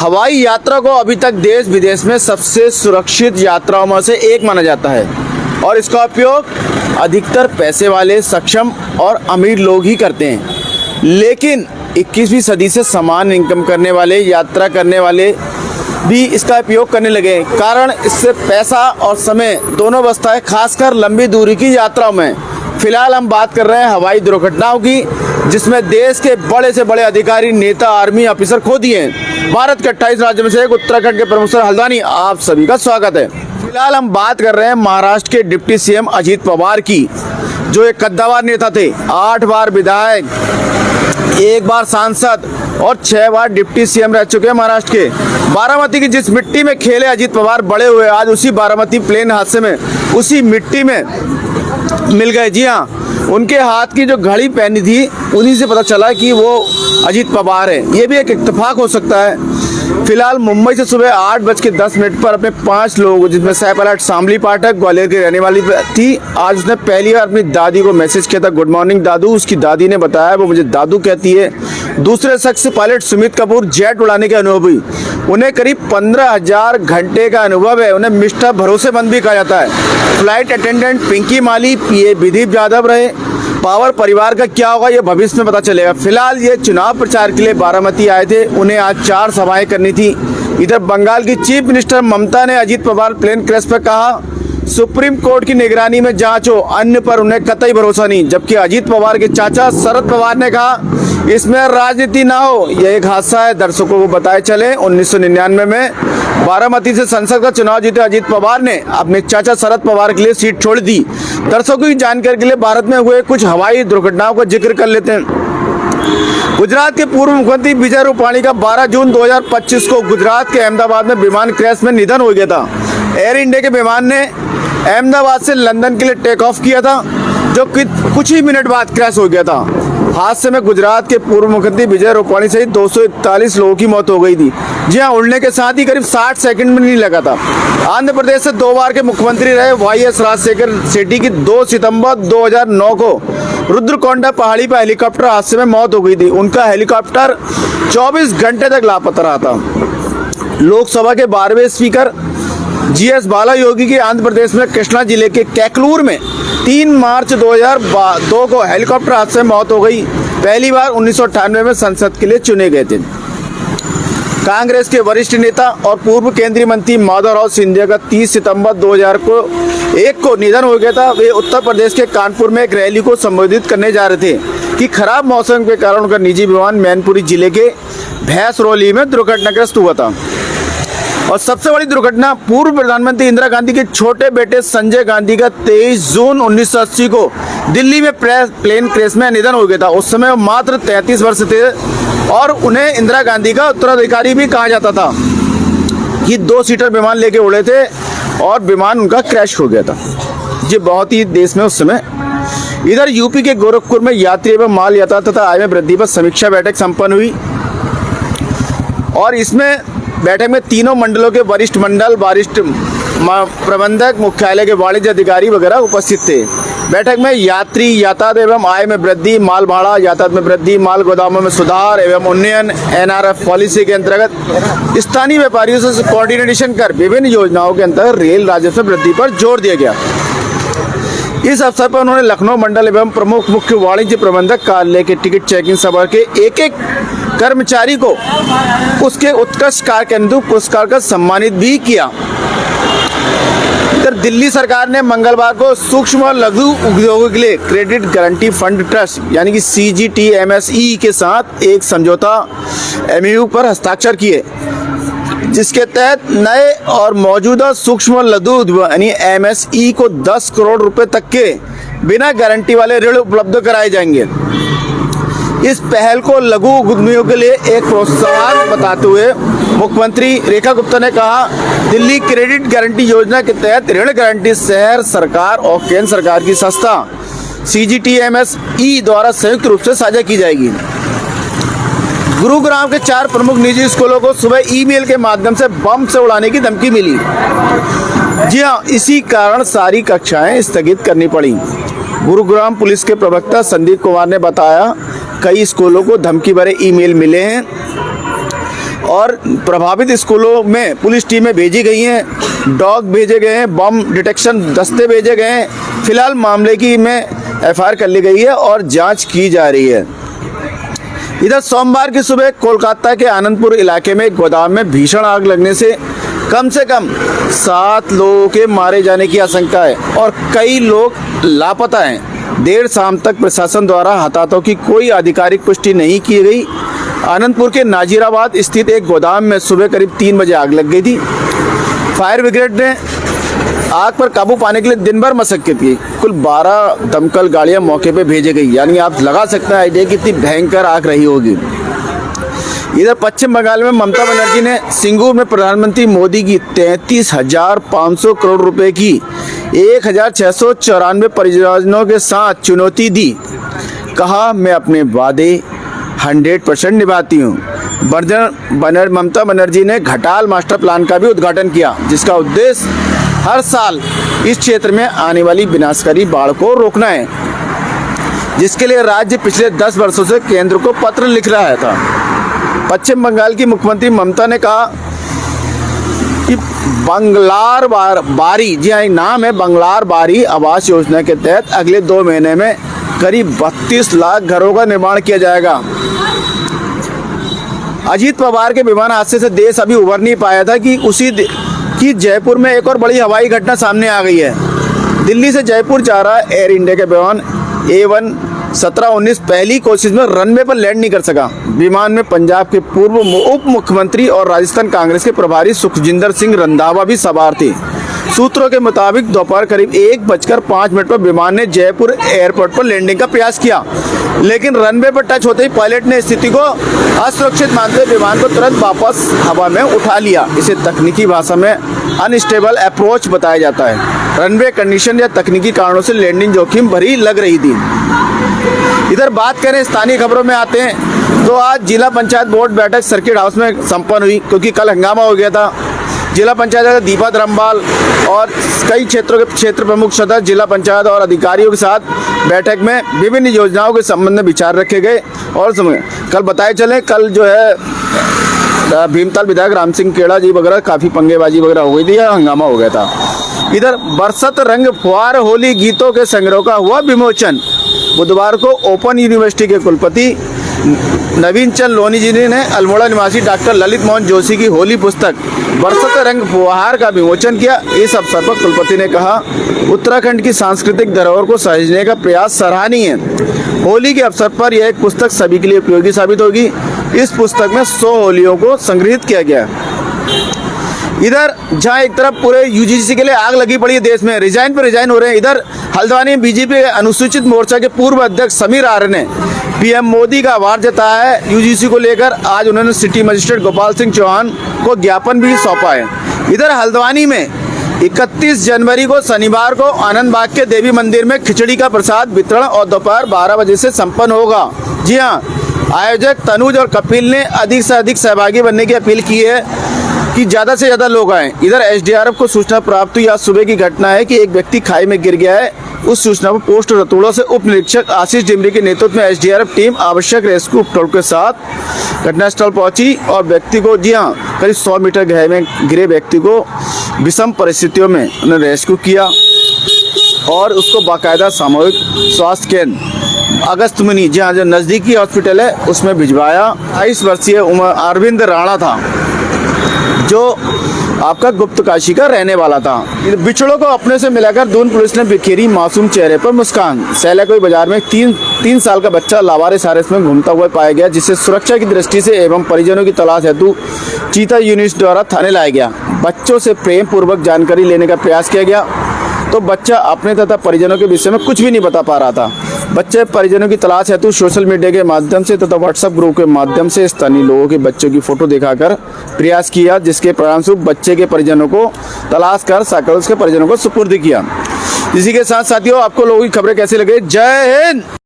हवाई यात्रा को अभी तक देश विदेश में सबसे सुरक्षित यात्राओं में से एक माना जाता है और इसका उपयोग अधिकतर पैसे वाले, सक्षम और अमीर लोग ही करते हैं। लेकिन 21वीं सदी से समान इनकम करने वाले, यात्रा करने वाले भी इसका उपयोग करने लगे हैं। कारण इससे पैसा और समय दोनों बचता है, खासकर लंबी दूरी की यात्राओं में। फिलहाल हम बात कर रहे हैं हवाई दुर्घटनाओं की, जिसमें देश के बड़े से बड़े अधिकारी, नेता, आर्मी ऑफिसर खो दिए हैं। भारत के 28 राज्यों में से एक उत्तराखंड के प्रमुख सर हल्द्वानी, आप सभी का स्वागत है। फिलहाल हम बात कर रहे हैं महाराष्ट्र के डिप्टी सीएम अजीत पवार की, जो एक कद्दावर नेता थे। 8 बार विधायक, 1 बार सांसद और 6 बार डिप्टी सीएम रह चुके हैं महाराष्ट्र के। बारामती की जिस मिट्टी में खेले अजीत पवार बड़े हुए, आज उसी बारामती प्लेन हादसे में उसी मिट्टी में मिल गए। जी हाँ, उनके हाथ की जो घड़ी पहनी थी, उन्हीं से पता चला कि वो अजीत पवार है। ये भी एक इत्तेफाक हो सकता है। फिलहाल मुंबई से सुबह 8:10 पर अपने 5 लोग, जिसमें सह पायलट शामली पाठक ग्वालियर की रहने वाली थी, आज उसने पहली बार अपनी दादी को मैसेज किया था, गुड मॉर्निंग दादू। उसकी दादी ने बताया वो मुझे दादू कहती है। दूसरे शख्स पायलट सुमित कपूर जेट उड़ाने के अनुभवी, उन्हें करीब 15,000 घंटे का अनुभव है। उन्हें मिस्टर भरोसेमंद भी कहा जाता है। फ्लाइट अटेंडेंट पिंकी माली, पीए विदीप यादव रहे। पावर परिवार का क्या होगा ये भविष्य में पता चलेगा। फिलहाल ये चुनाव प्रचार के लिए बारामती आए थे। उन्हें आज 4 सभाएं करनी थी। इधर बंगाल की चीफ मिनिस्टर ममता ने अजीत पवार प्लेन क्रैश पर कहा, सुप्रीम कोर्ट की निगरानी में जांच हो, अन्य पर उन्हें कतई भरोसा नहीं। जबकि अजीत पवार के चाचा शरद पवार ने कहा, इसमें राजनीति ना हो, यह एक हादसा है। दर्शकों को बताए चले, 1999 में बारामती से संसद का चुनाव जीते अजीत पवार ने अपने चाचा शरद पवार के लिए सीट छोड़ दी। दर्शकों की जानकारी के लिए भारत में हुए कुछ हवाई दुर्घटनाओं का जिक्र कर लेते हैं। गुजरात के पूर्व मुख्यमंत्री विजय रूपाणी का 12 जून 2025 को गुजरात के अहमदाबाद में विमान क्रैश में निधन हो गया था। एयर इंडिया के विमान ने अहमदाबाद से लंदन के लिए टेक ऑफ किया था, जो कुछ ही मिनट बाद क्रैश हो गया था। हादसे में गुजरात के पूर्व मुख्यमंत्री विजय रूपाणी सहित 241 लोगों की मौत हो गई थी। जी हाँ, उड़ने के साथ ही करीब 60 सेकंड में नहीं लगा था। आंध्र प्रदेश से 2 बार के मुख्यमंत्री रहे वाईएस राजशेखर शेट्टी की 2 सितंबर 2009 को रुद्रकोंडा पहाड़ी पर हेलीकॉप्टर हादसे में मौत हो गई थी। उनका हेलीकॉप्टर 24 घंटे तक लापता रहा था। लोकसभा के 12वें स्पीकर जीएस बाला योगी की आंध्र प्रदेश में कृष्णा जिले के कैकलूर में 3 मार्च 2002 को हेलीकॉप्टर हादसे में मौत हो गई। पहली बार 1998 में संसद के लिए चुने गए थे। कांग्रेस के वरिष्ठ नेता और पूर्व केंद्रीय मंत्री माधवराव सिंधिया का 30 सितंबर 2001 को निधन हो गया था। वे उत्तर प्रदेश के कानपुर में एक रैली को संबोधित करने जा रहे थे कि खराब मौसम के कारण उनका निजी विमान मैनपुरी जिले के भैंसरौली में दुर्घटनाग्रस्त हुआ था। और सबसे बड़ी दुर्घटना, पूर्व प्रधानमंत्री इंदिरा गांधी के छोटे बेटे संजय गांधी का 23 जून 1980 को दिल्ली में प्लेन क्रैश में निधन हो गया था। उस समय वो मात्र 33 वर्ष थे और उन्हें इंदिरा गांधी का उत्तराधिकारी भी कहा जाता था। कि 2 सीटर विमान लेके उड़े थे और विमान उनका क्रैश हो गया था। ये बहुत ही देश में उस समय। इधर यूपी के गोरखपुर में यात्री एवं माल यातायात तथा आय में वृद्धि पर समीक्षा बैठक संपन्न हुई और इसमें बैठक में तीनों मंडलों के वरिष्ठ प्रबंधक, मुख्यालय के वाणिज्य अधिकारी वगैरह उपस्थित थे। बैठक में यात्री यातायात एवं आय में वृद्धि, माल भाड़ा यातायात में वृद्धि, माल गोदामों में सुधार एवं उन्नयन, एनआरएफ पॉलिसी के अंतर्गत स्थानीय व्यापारियों से कोऑर्डिनेशन कर विभिन्न योजनाओं के अंतर्गत रेल राजस्व वृद्धि पर जोर दिया गया। इस अवसर पर उन्होंने लखनऊ मंडल एवं प्रमुख मुख्य वाणिज्य प्रबंधक कार्यालय के टिकट चेकिंग सभा के एक कर्मचारी को उसके उत्कृष्ट कार्य के अनुरूप पुरस्कार कर सम्मानित भी किया। इधर दिल्ली सरकार ने मंगलवार को सूक्ष्म और लघु उद्योगों के लिए क्रेडिट गारंटी फंड ट्रस्ट यानी कि CGTMSE के साथ एक समझौता MOU पर हस्ताक्षर किए, जिसके तहत नए और मौजूदा सूक्ष्म और लघु उद्योग यानी MSE को 10 करोड़ रुपए तक के बिना गारंटी वाले ऋण उपलब्ध कराए जाएंगे। इस पहल को लघु उद्यमियों के लिए एक प्रोत्साहन बताते हुए मुख्यमंत्री रेखा गुप्ता ने कहा, दिल्ली क्रेडिट गारंटी योजना के तहत ऋण गारंटी शहर सरकार और केंद्र सरकार की संस्था CGTMSE द्वारा संयुक्त रूप से साझा की जाएगी। गुरुग्राम के 4 प्रमुख निजी स्कूलों को सुबह ईमेल के माध्यम से बम से उड़ाने की धमकी मिली। जी हाँ, इसी कारण सारी कक्षाएं स्थगित करनी पड़ी। गुरुग्राम पुलिस के प्रवक्ता संदीप कुमार ने बताया, कई स्कूलों को धमकी भरे ईमेल मिले हैं और प्रभावित स्कूलों में पुलिस टीमें भेजी गई हैं, डॉग भेजे गए हैं, बम डिटेक्शन दस्ते भेजे गए हैं। फिलहाल मामले की में एफआईआर कर ली गई है और जांच की जा रही है। इधर सोमवार की सुबह कोलकाता के आनंदपुर इलाके में एक गोदाम में भीषण आग लगने से कम 7 लोगों के मारे जाने की आशंका है और कई लोग लापता हैं। देर शाम तक प्रशासन द्वारा हताहतों की कोई आधिकारिक पुष्टि नहीं की गई। आनंदपुर के नाजिराबाद स्थित एक गोदाम में सुबह करीब 3 बजे आग लग गई थी। फायर ब्रिगेड ने आग पर काबू पाने के लिए दिन भर मशक्कत की। कुल 12 दमकल गाड़ियां मौके पे भेजी गई। यानी आप लगा सकते हैं आइडिया कितनी भयंकर आग रही होगी। इधर पश्चिम बंगाल में ममता बनर्जी ने सिंगूर में प्रधानमंत्री मोदी की 33,500 करोड़ रुपए की 1,694 परियोजनाओं के साथ चुनौती दी। कहा, मैं अपने वादे 100% निभाती हूँ। ममता बनर्जी ने घटाल मास्टर प्लान का भी उद्घाटन किया, जिसका उद्देश्य हर साल इस क्षेत्र में आने वाली विनाशकारी बाढ़ को रोकना है, जिसके लिए राज्य पिछले 10 वर्षों से केंद्र को पत्र लिख रहा था। पश्चिम बंगाल की मुख्यमंत्री ममता ने कहा कि बंगलार बारी, जी हाँ नाम है बंगलार बारी आवास योजना के तहत अगले 2 महीने में करीब 32 लाख घरों का निर्माण किया जाएगा। अजीत पवार के विमान हादसे से देश अभी उभर नहीं पाया था कि जयपुर में एक और बड़ी हवाई घटना सामने आ गई है। दिल्ली से जयपुर जा रहा एयर इंडिया के विमान A1 1719 पहली कोशिश में रनवे पर लैंड नहीं कर सका। विमान में पंजाब के पूर्व उप मुख्यमंत्री और राजस्थान कांग्रेस के प्रभारी सुखजिंदर सिंह रंधावा भी सवार थे। सूत्रों के मुताबिक दोपहर करीब 1:05 पर विमान ने जयपुर एयरपोर्ट पर लैंडिंग का प्रयास किया, लेकिन रनवे पर टच होते ही पायलट ने स्थिति को असुरक्षित मानते हुए विमान को तुरंत वापस हवा में उठा लिया। इसे तकनीकी भाषा में अनस्टेबल अप्रोच बताया जाता है। रनवे कंडीशन या तकनीकी कारणों से लैंडिंग जोखिम भरी लग रही थी। इधर बात करें स्थानीय खबरों में आते हैं तो आज जिला पंचायत बोर्ड बैठक सर्किट हाउस में संपन्न हुई, क्योंकि कल हंगामा हो गया था। जिला पंचायत दीपा धर्मपाल और कई क्षेत्रों के क्षेत्र प्रमुख सदस्य जिला पंचायत और अधिकारियों के साथ बैठक में विभिन्न योजनाओं के संबंध में विचार रखे गए। और कल बताए चले, कल जो है भीमताल विधायक राम सिंह केड़ा जी वगैरह काफ़ी पंगेबाजी वगैरह हो गई थी या हंगामा हो गया था। इधर बरसत रंग फुहार होली गीतों के संग्रह का हुआ विमोचन। बुधवार को ओपन यूनिवर्सिटी के कुलपति नवीन चंद लोनी जी ने अल्मोड़ा निवासी डॉक्टर ललित मोहन जोशी की होली पुस्तक बरसत रंग फुहार का विमोचन किया। इस अवसर पर कुलपति ने कहा, उत्तराखंड की सांस्कृतिक धरोहर को सहेजने का प्रयास सराहनीय है। होली के अवसर पर यह एक पुस्तक सभी के लिए उपयोगी साबित होगी। इस पुस्तक में 100 होलियों को संग्रहित किया गया। इधर जहां एक तरफ पूरे यूजीसी के लिए आग लगी पड़ी है, देश में रिजाइन पर रिजाइन हो रहे हैं। इधर हल्द्वानी में बीजेपी अनुसूचित मोर्चा के पूर्व अध्यक्ष समीर आर्य ने पीएम मोदी का आभार जताया है। यूजीसी को लेकर आज उन्होंने सिटी मजिस्ट्रेट गोपाल सिंह चौहान को ज्ञापन भी सौंपा है। इधर हल्द्वानी में 31 जनवरी को शनिवार को आनंद बाग के देवी मंदिर में खिचड़ी का प्रसाद वितरण और दोपहर 12 बजे से संपन्न होगा। जी हाँ, आयोजक तनुज और कपिल ने अधिक से अधिक सहभागी बनने की अपील की है कि ज़्यादा से ज़्यादा लोग आएँ। इधर एसडीआरएफ को सूचना प्राप्त हुई आज सुबह की घटना है कि एक व्यक्ति खाई में गिर गया है। उस सूचना पर पोस्ट रतूड़ा से उप निरीक्षक आशीष डिमरी के नेतृत्व में एसडीआरएफ टीम आवश्यक रेस्क्यू उपकरणों के साथ घटनास्थल पहुंची और व्यक्ति को, जी हाँ, करीब 100 मीटर गहरे में गिरे व्यक्ति को विषम परिस्थितियों में उन्होंने रेस्क्यू किया और उसको बाकायदा सामूहिक स्वास्थ्य केंद्र अगस्तमुनि, जहाँ जो नज़दीकी हॉस्पिटल है, उसमें भिजवाया। 22 वर्षीय अरविंद राणा था, जो आपका गुप्त काशी का रहने वाला था। बिछड़ों को अपने से मिलाकर दून पुलिस ने बिखेरी मासूम चेहरे पर मुस्कान। सैलाकोई बाजार में 3 साल का बच्चा लावारिस हालत में घूमता हुआ पाया गया, जिसे सुरक्षा की दृष्टि से एवं परिजनों की तलाश हेतु चीता यूनिट द्वारा थाने लाया गया। बच्चों से प्रेम पूर्वक जानकारी लेने का प्रयास किया गया तो बच्चा अपने तथा परिजनों के विषय में कुछ भी नहीं बता पा रहा था। बच्चे परिजनों की तलाश हेतु सोशल मीडिया के माध्यम से तथा व्हाट्सएप ग्रुप के माध्यम से स्थानीय लोगों के बच्चों की फोटो दिखाकर प्रयास किया, जिसके परिणामस्वरूप बच्चे के परिजनों को तलाश कर साकल्स के परिजनों को सुपुर्द किया। इसी के साथ साथियों, आपको लोगों की खबरें कैसी लगे? जय हिंद।